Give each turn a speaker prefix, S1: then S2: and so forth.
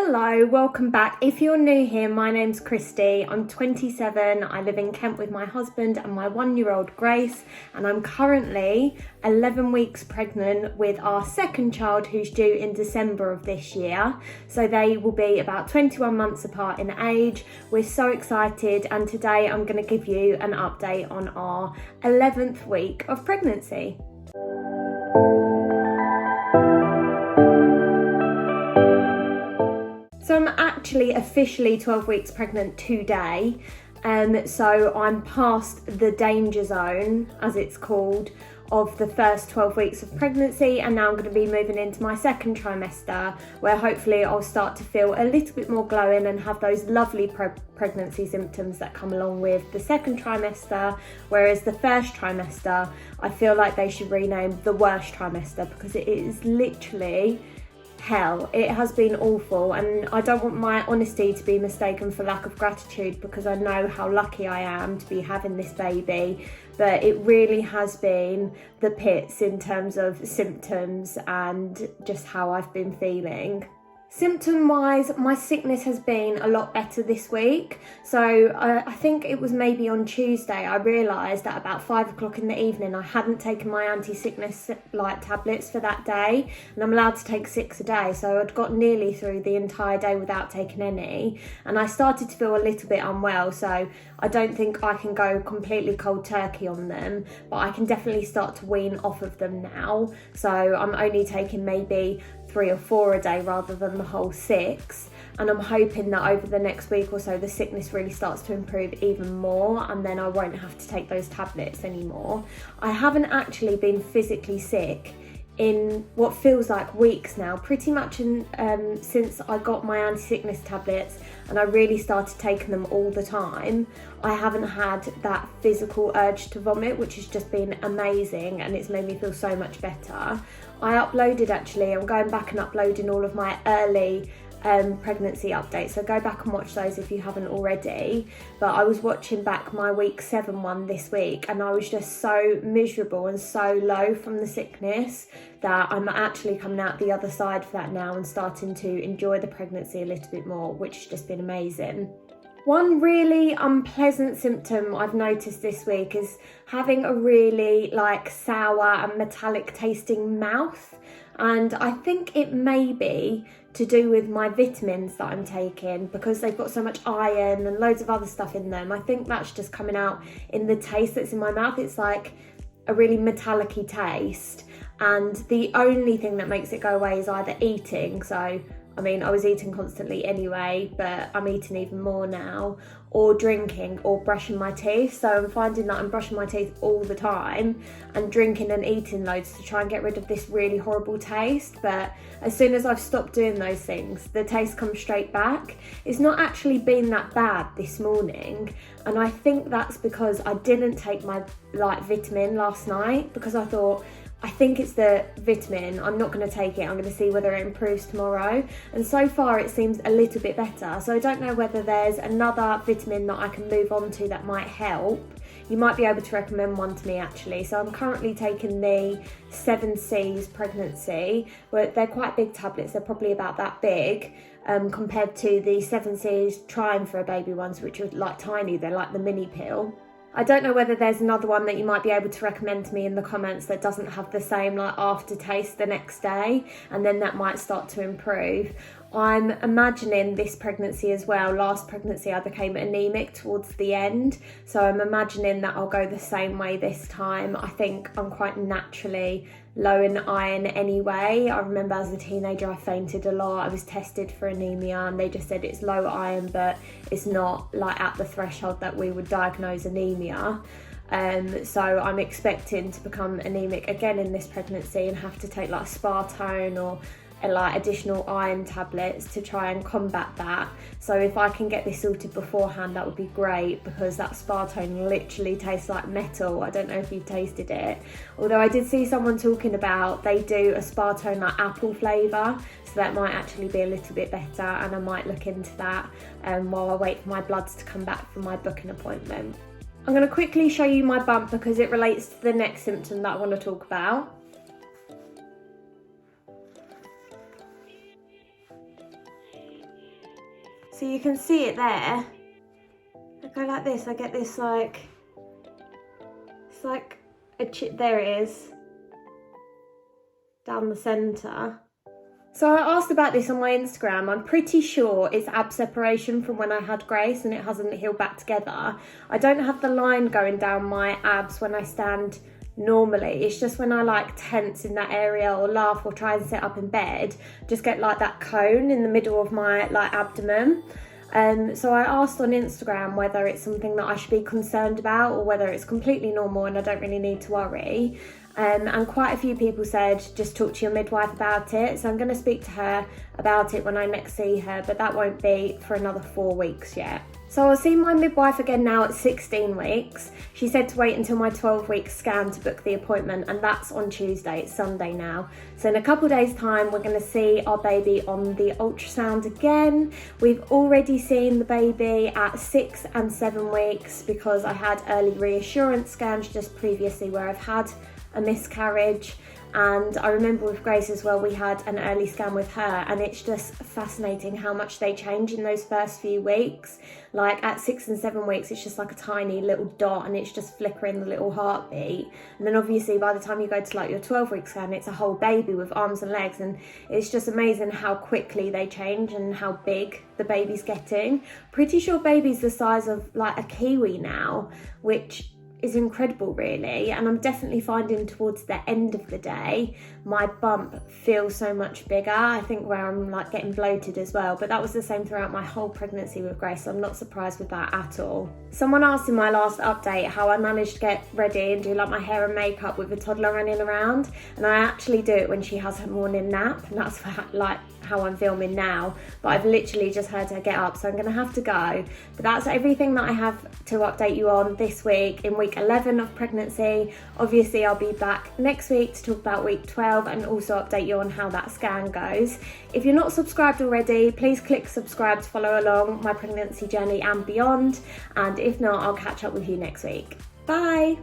S1: Hello, welcome back. If you're new here, my name's Christie. I'm 27. I live in Kent with my husband and my 1-year-old Grace, and I'm currently 11 weeks pregnant with our second child, who's due in December of this year. So they will be about 21 months apart in age. We're so excited, and today I'm going to give you an update on our 11th week of pregnancy. So I'm actually officially 12 weeks pregnant today, so I'm past the danger zone, as it's called, of the first 12 weeks of pregnancy, and now I'm going to be moving into my second trimester, where hopefully I'll start to feel a little bit more glowing and have those lovely pregnancy symptoms that come along with the second trimester, whereas the first trimester, I feel like they should rename the worst trimester, because it is literally hell. It has been awful, and I don't want my honesty to be mistaken for lack of gratitude, because I know how lucky I am to be having this baby, but it really has been the pits in terms of symptoms and just how I've been feeling. Symptom wise, my sickness has been a lot better this week. So I think it was maybe on Tuesday I realised at about 5 o'clock in the evening I hadn't taken my anti-sickness tablets for that day, and I'm allowed to take 6 a day, so I'd got nearly through the entire day without taking any, and I started to feel a little bit unwell. So I don't think I can go completely cold turkey on them, but I can definitely start to wean off of them now. So I'm only taking maybe 3 or 4 a day rather than the whole 6, and I'm hoping that over the next week or so the sickness really starts to improve even more, and then I won't have to take those tablets anymore. I haven't actually been physically sick in what feels like weeks now, pretty much since I got my anti-sickness tablets and I really started taking them all the time. I haven't had that physical urge to vomit, which has just been amazing, and it's made me feel so much better. I'm going back and uploading all of my early pregnancy updates, so go back and watch those if you haven't already. But I was watching back my week 7 one this week, and I was just so miserable and so low from the sickness that I'm actually coming out the other side for that now and starting to enjoy the pregnancy a little bit more, which has just been amazing. One really unpleasant symptom I've noticed this week is having a really sour and metallic tasting mouth, and I think it may be to do with my vitamins that I'm taking, because they've got so much iron and loads of other stuff in them. I think that's just coming out in the taste that's in my mouth. It's like a really metallic-y taste, and the only thing that makes it go away is either eating, so I was eating constantly anyway, but I'm eating even more now, or drinking, or brushing my teeth. So I'm finding that I'm brushing my teeth all the time and drinking and eating loads to try and get rid of this really horrible taste. But as soon as I've stopped doing those things, the taste comes straight back. It's not actually been that bad this morning, and I think that's because I didn't take my vitamin last night, because I think it's the vitamin. I'm not going to take it. I'm going to see whether it improves tomorrow. And so far it seems a little bit better. So I don't know whether there's another vitamin that I can move on to that might help. You might be able to recommend one to me actually. So I'm currently taking the 7C's pregnancy, where they're quite big tablets. They're probably about that big compared to the 7C's trying for a baby ones, which are tiny. They're like the mini pill. I don't know whether there's another one that you might be able to recommend to me in the comments that doesn't have the same aftertaste the next day, and then that might start to improve. I'm imagining this pregnancy as well. Last pregnancy I became anemic towards the end, so I'm imagining that I'll go the same way this time. I think I'm quite naturally low in iron anyway. I remember as a teenager I fainted a lot. I was tested for anemia and they just said it's low iron, but it's not at the threshold that we would diagnose anemia. So I'm expecting to become anemic again in this pregnancy and have to take Spartone or additional iron tablets to try and combat that. So if I can get this sorted beforehand, that would be great, because that Spartone literally tastes like metal. I don't know if you've tasted it, although I did see someone talking about they do a Spartone apple flavour, so that might actually be a little bit better, and I might look into that while I wait for my bloods to come back for my booking appointment. I'm going to quickly show you my bump because it relates to the next symptom that I want to talk about. So you can see it there. I go like this, I get this like, it's like a chip, there it is, down the centre. So I asked about this on my Instagram. I'm pretty sure it's ab separation from when I had Grace and it hasn't healed back together. I don't have the line going down my abs when I stand normally. It's just when I like tense in that area or laugh or try and sit up in bed, just get like that cone in the middle of my like abdomen. So I asked on Instagram whether it's something that I should be concerned about or whether it's completely normal and I don't really need to worry. And quite a few people said just talk to your midwife about it. So I'm going to speak to her about it when I next see her, but that won't be for another 4 weeks yet. So I'll see my midwife again now at 16 weeks. She said to wait until my 12-week scan to book the appointment, and that's on Tuesday. It's Sunday now. So in a couple of days' time, we're going to see our baby on the ultrasound again. We've already seen the baby at 6 and 7 weeks because I had early reassurance scans just previously where I've had a miscarriage. And I remember with Grace as well, we had an early scan with her, and it's just fascinating how much they change in those first few weeks. Like at 6 and 7 weeks, it's just like a tiny little dot and it's just flickering the little heartbeat. And then obviously by the time you go to like your 12-week scan, it's a whole baby with arms and legs, and it's just amazing how quickly they change and how big the baby's getting. Pretty sure baby's the size of like a kiwi now, which is incredible really. And I'm definitely finding towards the end of the day my bump feels so much bigger, I think, where I'm like getting bloated as well, but that was the same throughout my whole pregnancy with Grace, so I'm not surprised with that at all. Someone asked in my last update how I managed to get ready and do like my hair and makeup with a toddler running around, and I actually do it when she has her morning nap, and that's like how I'm filming now, but I've literally just heard her get up, so I'm gonna have to go. But that's everything that I have to update you on this week in week 11 of pregnancy. Obviously I'll be back next week to talk about week 12 and also update you on how that scan goes. If you're not subscribed already, please click subscribe to follow along my pregnancy journey and beyond, and if not, I'll catch up with you next week. Bye.